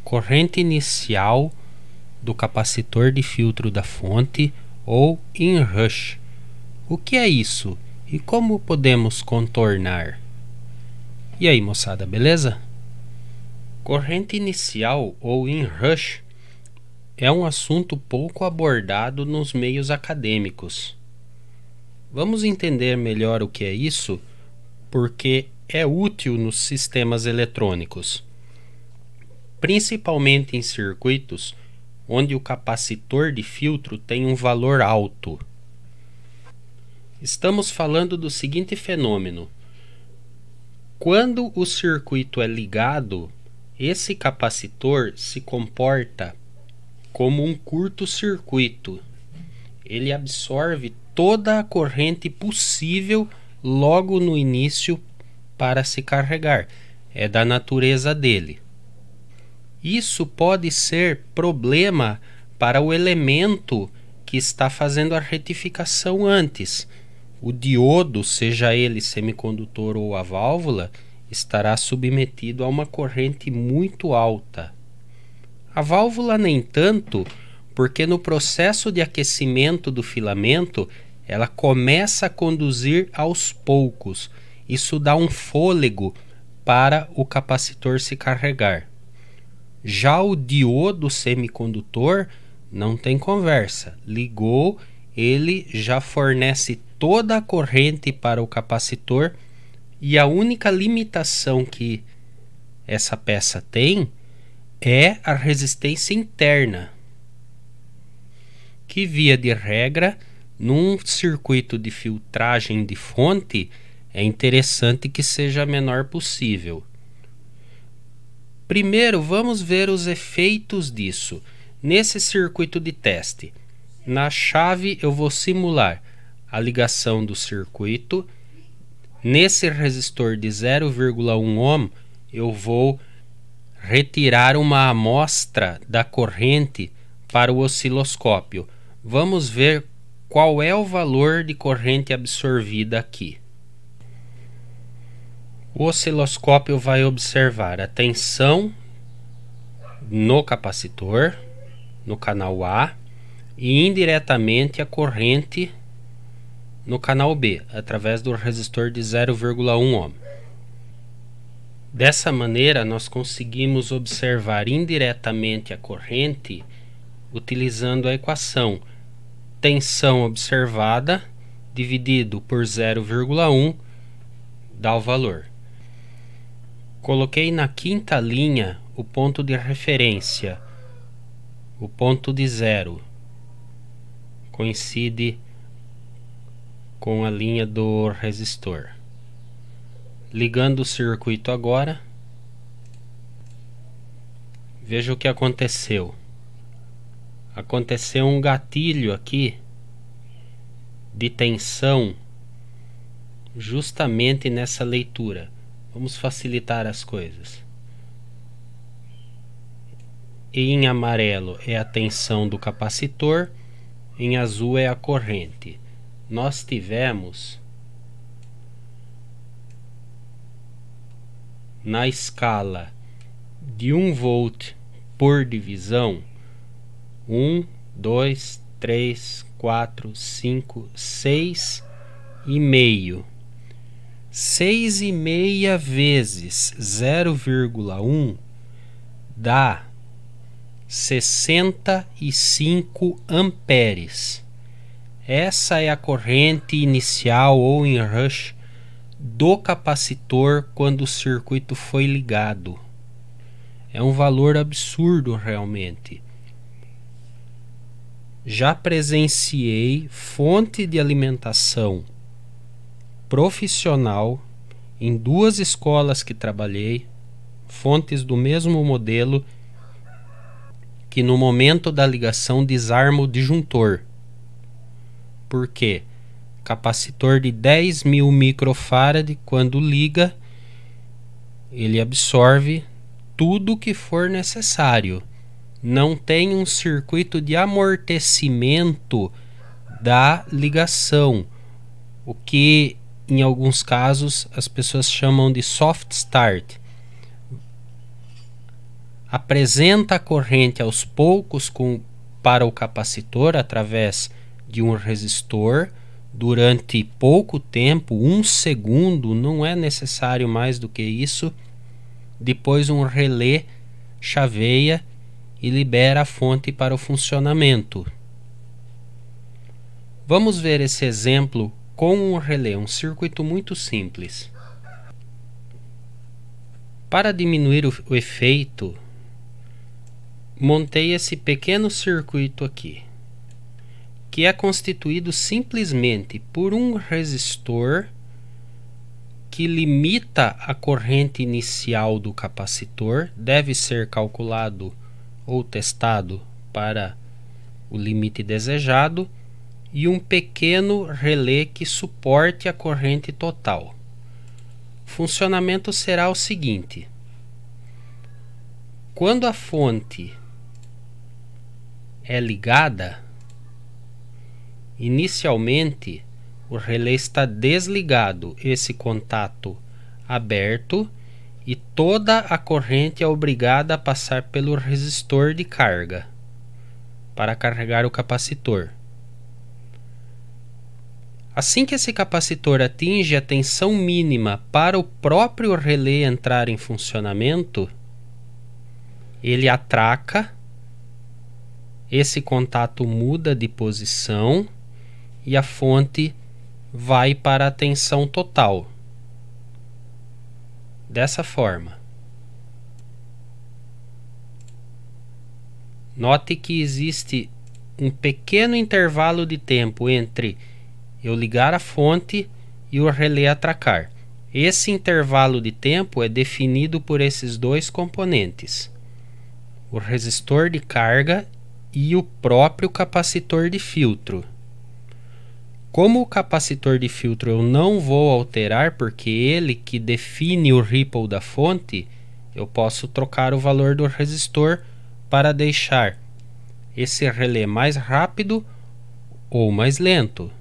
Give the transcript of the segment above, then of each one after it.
corrente inicial do capacitor de filtro da fonte ou inrush. O que é isso e como podemos contornar? E aí, moçada, beleza? Corrente inicial ou inrush é um assunto pouco abordado nos meios acadêmicos. Vamos entender melhor o que é isso, porque é útil nos sistemas eletrônicos, principalmente em circuitos onde o capacitor de filtro tem um valor alto. Estamos falando do seguinte fenômeno: quando o circuito é ligado, esse capacitor se comporta como um curto-circuito. Ele absorve toda a corrente possível logo no início para se carregar. É da natureza dele. Isso pode ser problema para o elemento que está fazendo a retificação antes. O diodo, seja ele semicondutor ou a válvula, estará submetido a uma corrente muito alta. A válvula nem tanto, porque no processo de aquecimento do filamento, ela começa a conduzir aos poucos. Isso dá um fôlego para o capacitor se carregar. Já o diodo semicondutor não tem conversa. Ligou, ele já fornece toda a corrente para o capacitor e a única limitação que essa peça tem é a resistência interna, que via de regra, num circuito de filtragem de fonte, é interessante que seja a menor possível. Primeiro, vamos ver os efeitos disso. Nesse circuito de teste, na chave eu vou simular a ligação do circuito. Nesse resistor de 0,1 ohm, eu vou retirar uma amostra da corrente para o osciloscópio. Vamos ver qual é o valor de corrente absorvida aqui. O osciloscópio vai observar a tensão no capacitor, no canal A, e indiretamente a corrente no canal B, através do resistor de 0,1 ohm. Dessa maneira, nós conseguimos observar indiretamente a corrente utilizando a equação tensão observada dividido por 0,1 dá o valor. Coloquei na quinta linha o ponto de referência, o ponto de zero, coincide com a linha do resistor. Ligando o circuito agora, veja o que aconteceu. Aconteceu um gatilho aqui de tensão justamente nessa leitura. Vamos facilitar as coisas. Em amarelo é a tensão do capacitor, em azul é a corrente. Nós tivemos na escala de 1 volt por divisão 1, 2, 3, 4, 5, 6,5. 6,5 vezes 0,1 dá 65 amperes. Essa é a corrente inicial ou inrush do capacitor quando o circuito foi ligado. É um valor absurdo realmente. Já presenciei fonte de alimentação profissional em 2 escolas que trabalhei, fontes do mesmo modelo, que no momento da ligação desarma o disjuntor. Por quê? Capacitor de 10.000 microfarad, quando liga, ele absorve tudo o que for necessário. Não tem um circuito de amortecimento da ligação, o que em alguns casos as pessoas chamam de soft start. apresenta a corrente aos poucos para o capacitor através de um resistor durante pouco tempo, 1 segundo, não é necessário mais do que isso. Depois um relé chaveia e libera a fonte para o funcionamento. Vamos ver esse exemplo com um relé, um circuito muito simples. Para diminuir o efeito, montei esse pequeno circuito aqui, que é constituído simplesmente por um resistor que limita a corrente inicial do capacitor, deve ser calculado ou testado para o limite desejado, e um pequeno relé que suporte a corrente total. O funcionamento será o seguinte: quando a fonte é ligada, inicialmente o relé está desligado, esse contato aberto, e toda a corrente é obrigada a passar pelo resistor de carga para carregar o capacitor. Assim que esse capacitor atinge a tensão mínima para o próprio relé entrar em funcionamento, ele atraca, esse contato muda de posição e a fonte vai para a tensão total. Dessa forma. Note que existe um pequeno intervalo de tempo entre eu ligar a fonte e o relé atracar. Esse intervalo de tempo é definido por esses dois componentes: o resistor de carga e o próprio capacitor de filtro. Como o capacitor de filtro eu não vou alterar, porque ele que define o ripple da fonte, eu posso trocar o valor do resistor para deixar esse relé mais rápido ou mais lento.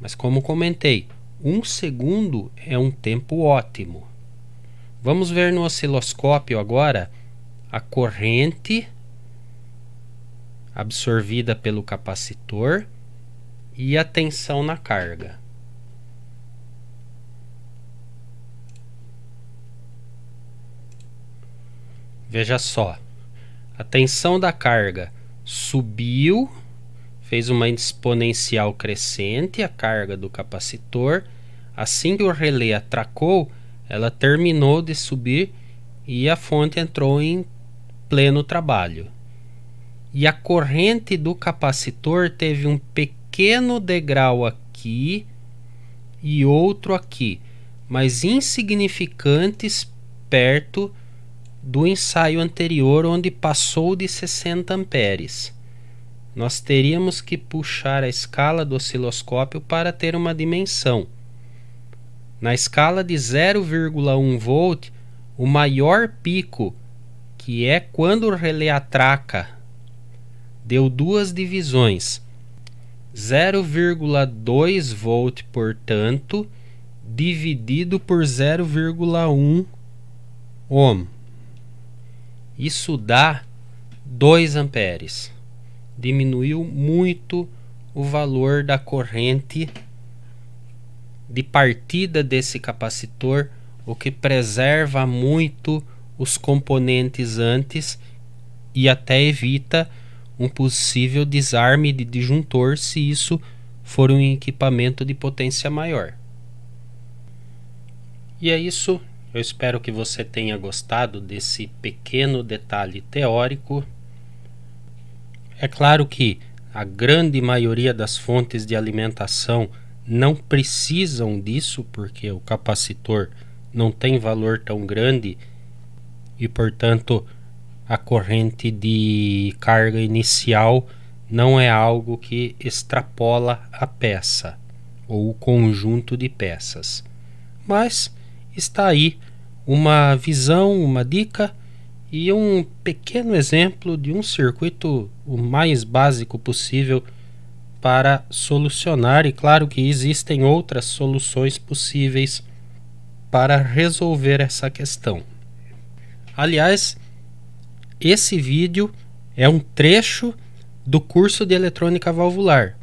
Mas como comentei, 1 segundo é um tempo ótimo. Vamos ver no osciloscópio agora a corrente absorvida pelo capacitor e a tensão na carga. Veja só, a tensão da carga subiu, fez uma exponencial crescente, a carga do capacitor. Assim que o relé atracou, ela terminou de subir e a fonte entrou em pleno trabalho. E a corrente do capacitor teve um pequeno degrau aqui e outro aqui, mas insignificantes perto do ensaio anterior, onde passou de 60 amperes. Nós teríamos que puxar a escala do osciloscópio para ter uma dimensão. Na escala de 0,1 volt, o maior pico, que é quando o relé atraca, deu 2 divisões, 0,2 volt, portanto, dividido por 0,1 ohm. Isso dá 2 amperes. Diminuiu muito o valor da corrente de partida desse capacitor, o que preserva muito os componentes antes e até evita um possível desarme de disjuntor se isso for um equipamento de potência maior. E é isso. Eu espero que você tenha gostado desse pequeno detalhe teórico. É claro que a grande maioria das fontes de alimentação não precisam disso, porque o capacitor não tem valor tão grande e, portanto, a corrente de carga inicial não é algo que extrapola a peça ou o conjunto de peças. Mas está aí uma visão, uma dica e um pequeno exemplo de um circuito o mais básico possível para solucionar, e claro que existem outras soluções possíveis para resolver essa questão. Aliás, esse vídeo é um trecho do curso de eletrônica valvular.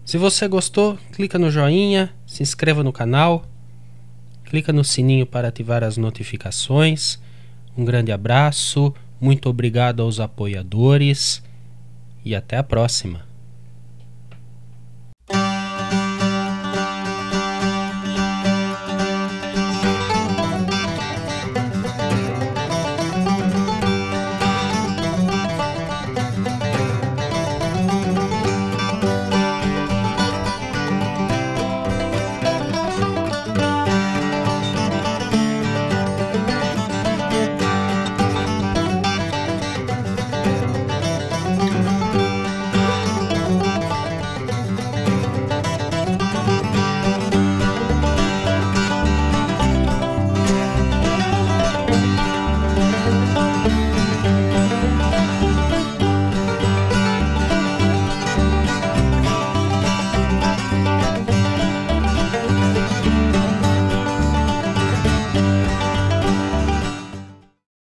Se você gostou, clica no joinha, se inscreva no canal, clica no sininho para ativar as notificações. Um grande abraço, muito obrigado aos apoiadores e até a próxima.